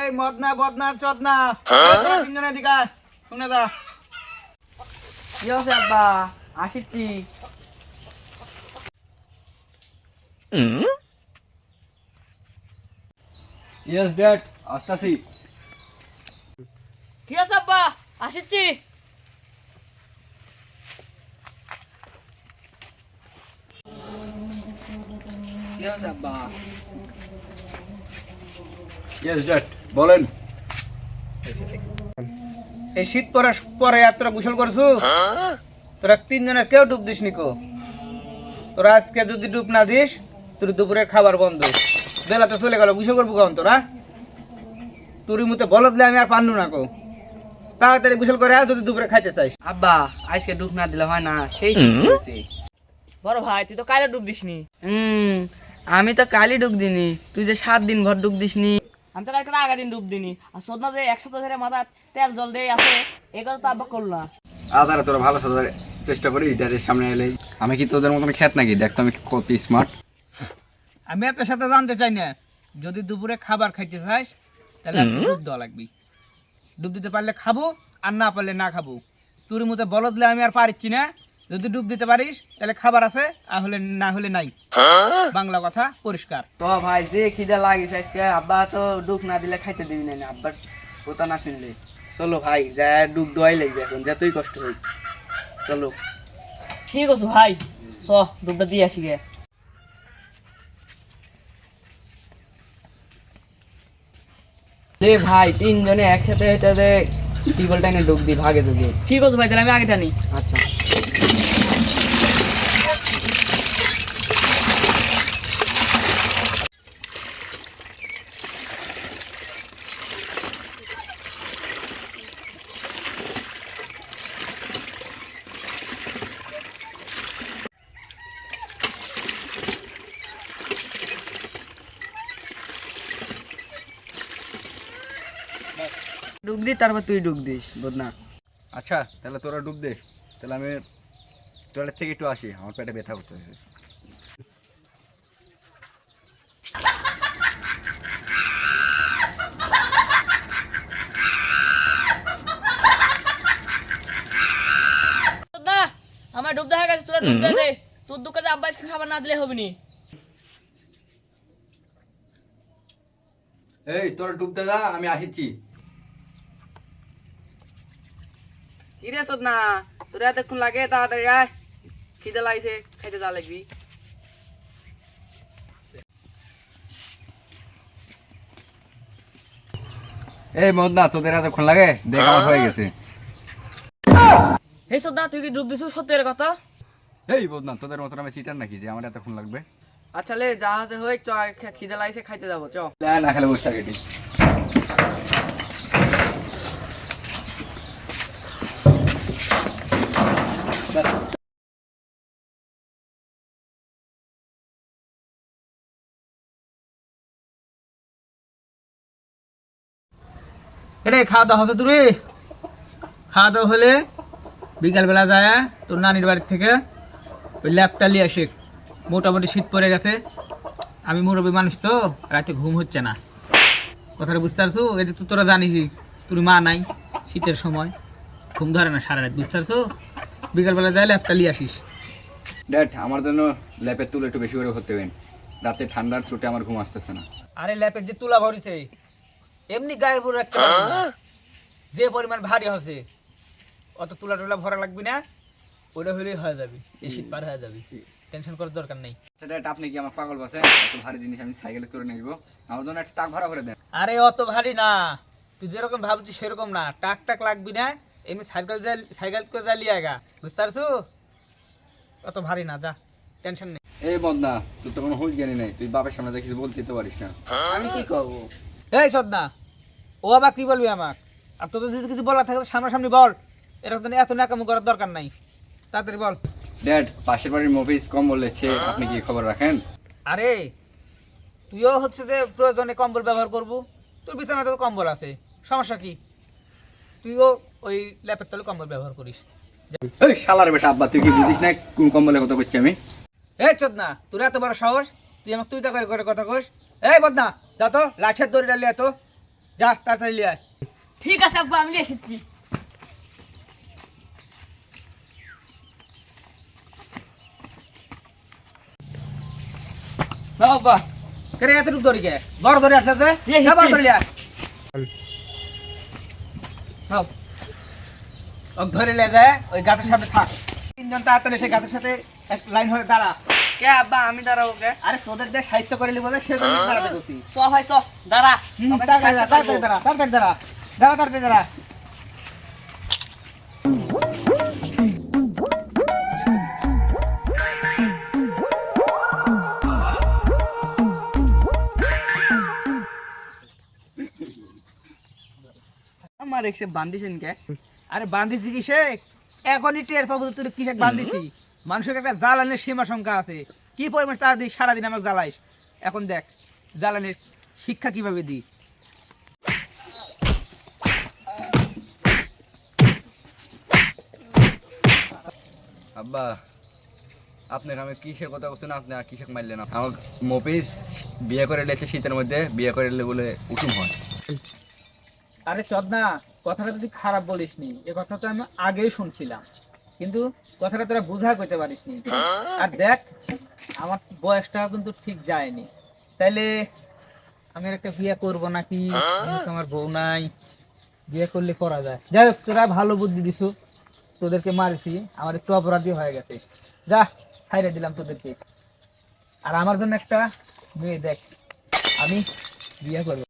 এই মদনা বদনা চদনা তিনজনে দিকা শুনে যা। কি হচ্ছে আব্বা? আসিছি। ইয়েস ড্যাড, আসতাছি। কি আছে আব্বা? আসিছি। কি হচ্ছে আব্বা? ইয়েস ড্যাড, বলেন। এই শীত পড়ার পরে আর তোরা গোসল করছু? তোরা তিনজনের কেউ ডুব দিস নিকো। তোরা আজকে যদি ডুব না দিস তোর দুপুরের খাবার বন্ধ। বেলা তো চলে গেল, গোসল করবো কখন তোরা? তোর মতো বলদলে আমি আর পান্নু না কো। তাড়াতাড়ি গোসল করে আয় যদি দুপুরে খাইতে চাইস। আব্বা আজকে ডুব না দিলে হয় না, সেই শীত পড়েছে। বড় ভাই তুই তো কাইলে ডুব দিসনি। আমি তো কালই ডুব দিনি, তুই যে 7 দিন ভর ডুব দিসনি। আমি তো কালকে আগের দিন ডুব দিনি। আর সোদনা যে এক সপ্তাহ ধরে মাথা তেল জল দিয়ে আছে, এই কথা তো আব্বা করল না। আদারে তোরা ভালো সাজার চেষ্টা করি ড্যাডের সামনে এলেই। আমি কি তোদের মতন খ্যাত নাকি? দেখ তো আমি কত স্মার্ট। আমি এত সাথে জানতে চাই না। যদি দুপুরে খাবার খাইতে চাস তাহলে আজকে ডুব দেওয়া লাগবে। ডুব দিতে পারলে খাবো, আর না পারলে না খাবো। তোর মতো বলদলে আমি আর পারিচ্ছি না। যদি ডুব দিতে পারিস তাহলে খাবার আছে, আর হলে না হলে নাই। বাংলা কথা পরিষ্কার। তো ভাই যে খিদা লাগিস আজকে, আব্বা তো ডুব না দিলে খাইতে দিবি না। আব্বার কথা না শুনলে চলো ভাই, যা ডুব দোয়াই লাগবে এখন, যতই কষ্ট হোক। চলো। ঠিক আছে ভাই, চ ডুবটা দিয়ে আসি গে। ভাই তিনজনে একসাথে হেঁটে টিবল টাইনে ডুব দি ভাগে যুগে। ঠিক আছে ভাই, তাহলে আমি আগে টানি। আচ্ছা। ডুব দি, তারপর তুই ডুব দিস বদনা। আচ্ছা তাহলে তোরা ডুব দে। তাহলে আমি টয়লেট থেকে একটু আসি, আমার পেটে ব্যথা করতেছে। সোদনা, আমার ডুব দেখা গেছে, তোরা ডুব দিয়ে দে। তোর দোকানে আব্বা আজকে খাবার না দিলে হবে নি। এই তোরা ডুব দে যা, আমি আসিছি। সিরিয়াস হত না, তোর এতক্ষণ লাগে, তাড়াতাড়ি আয়। খিদে লাগছে, খাইতে যা লাগবি। এই মদনা, তোদের এতক্ষণ লাগে? দেখ আমার হয়ে গেছে। হে সোদনা, তুই কি ডুব দিছিস সত্যের কথা? এই মদনা, তোদের মতন আমি চিটার নাকি যে আমার এতক্ষণ লাগবে? আচ্ছা লে, জাহাজে হয়ে চ, খিদে লাগছে, খাইতে যাবো চ। না খেলে বসে থাকি। রে খাওয়া দাওয়া হতো তুই? খাওয়া দাওয়া হলে বিকালবেলা যায় তোর নানির বাড়ির থেকে ওই ল্যাপটা নিয়ে আসে। মোটামুটি শীত পড়ে গেছে, আমি মুরব্বী মানুষ তো, রাতে ঘুম হচ্ছে না। কথাটা বুঝতে পারছো? এই যে তোরা জানিসই তোর মা নাই, শীতের সময় ঘুম ধরে না সারা রাত, বুঝতে পারছো? বিকালবেলা যায় ল্যাপটা নিয়ে আসিস। ড্যাড আমার জন্য ল্যাপের তুলো একটু বেশি করে ভরতে হবেন। রাতে ঠান্ডার চোটে আমার ঘুম আসতেছে না। আরে ল্যাপের যে তুলা ভরিছে এমনি গায়ে পুরো একটা লাগবে না। যে পরিমাণ ভারী হচ্ছে অত তুলা টুলা ভরা লাগবে না, ওটা হলেই হয়ে যাবে, এই শীত পার হয়ে যাবে, টেনশন করার দরকার নেই। আচ্ছা ড্যাড, আপনি কি আমার পাগল বসেন? এত ভারী জিনিস আমি সাইকেলে করে নিয়ে যাবো, আমার জন্য একটা টাক ভাড়া করে দেন। আরে অত ভারী না, তুই যেরকম ভাবছিস সেরকম না, টাক টাক লাগবি না, এমনি সাইকেল করে জ্বালিয়ে আগা, বুঝতে পারছো? অত ভারী না, যা টেনশন নেই। এই মদনা, তুই তো কোনো হুঁশ জ্ঞানী নেই, তুই বাপের সামনে দেখি বলতে তো পারিস না। আমি কি করবো? এই সদনা, ও আবার কি বলবি আমাক? আর তোদের যদি কিছু বলার থাকে সামনাসামনি বল, এরকম এত নাকামো করার দরকার নাই, তাড়াতাড়ি বল। ড্যাড পাশের বাড়ির মফিস কম বলেছে, আপনি কি খবর রাখেন? আরে তুইও হচ্ছে যে প্রয়োজনে কম্বল ব্যবহার করবো, তোর বিছানাতে তো কম্বল আছে, সমস্যা কি? তুইও ওই ল্যাপের তলে কম্বল ব্যবহার করিস, এই শালার বেটা আব্বা তুই কি বুঝিস না কম্বলের কথা করছি আমি? এই চোদনা, তোর এত বড় সাহস, তুই আমাকে তুই তা করে করে কথা কস? এই বদনা, যা তো লাঠের দড়িটা লিয়ে তো, যা তাড়াতাড়ি লিয়ে আয়। ঠিক আছে আব্বা, আমি নিয়ে এসেছি। নাও আব্বা। কেরে এতটুকু দড়ি কে? বড় দড়ি আছে যে? লিয়ে যা বড় এসেছি। দড়ি লিয়ে আয়। নাও। ওক ধরে লিয়ে যায়, ওই গাছের সামনে থাক। তিনজন তাড়াতাড়ি সে গাছের সাথে এক লাইন হয়ে দাঁড়া। কে আব্বা আমি দাঁড়াবো কে? আরে তোদের যে সাহিত্য করে লিবো সেজন্য দাঁড়াতে বলছি। চ ভাই চ, দাঁড়া। তাড়াতাড়ি দাঁড়া, তাড়াতাড়ি দাঁড়া, তাড়াতাড়ি দাঁড়া, দাঁড়া, তাড়াতাড়ি দাঁড়া। আমার এসে বান্ধিছেন কে? আরে বান্ধিছি কিসে? এখনই টের পাবো তুই কিসে বান্ধিছি। মানুষের একটা জ্বালানির সীমা সংখ্যা আছে, কি পরিমাণ তার দিই সারাদিন আমাকে জ্বালাইস। এখন দেখ জ্বালানির শিক্ষা কিভাবে দিই। আব্বা আপনার আমি কিসের কথা বলছেন, আপনি আর কিসের মারলেন? আমার মফিস বিয়ে করে এলেছে শীতের মধ্যে, বিয়ে করে এলে বলে উঠুম হয়। আরে চদনা, কথাটা তুই খারাপ বলিসনি, এ কথা তো আমি আগেই শুনছিলাম, কিন্তু কথাটা তোরা বুঝা করতে পারিসনি। আর দেখ আমার বয়সটা কিন্তু ঠিক যায়নি, তাইলে আমি আর একটা বিয়ে করবো নাকি? আমি তো আমার বউ নাই, বিয়ে করলে করা যায়। যাই হোক, তোরা ভালো বুদ্ধি দিছু, তোদেরকে মারিছি, আমার একটু অপরাধী হয়ে গেছে, যা ছাইরে দিলাম তোদেরকে। আর আমার জন্য একটা মেয়ে দেখ, আমি বিয়ে করবো।